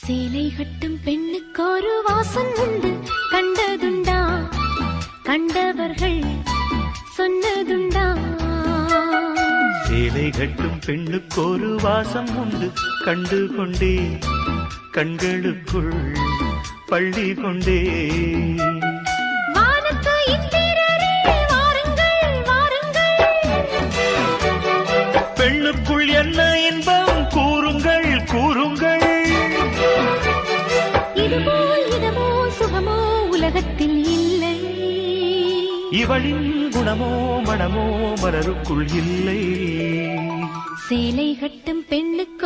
சேலை கட்டும் பெண்ணுக்கு ஒரு வாசம் உண்டு, கண்டதுண்டா? கண்டவர்கள் சொன்னதுண்டா? சேலை கட்டும் பெண்ணுக்கு ஒரு வாசம் உண்டு, கண்டு கொண்டே கண்களுக்குள் பள்ளி கொண்டே. பெண்ணுக்குள் என்ன இன்பம் கூறுங்கள் கூறுங்கள். இதுபோல் இதமோ சுகமோ உலகத்தில் இல்லை. இவளின் குணமோ மனமோ மலருக்குள் இல்லை. சேலை கட்டும் பெண்ணுக்கு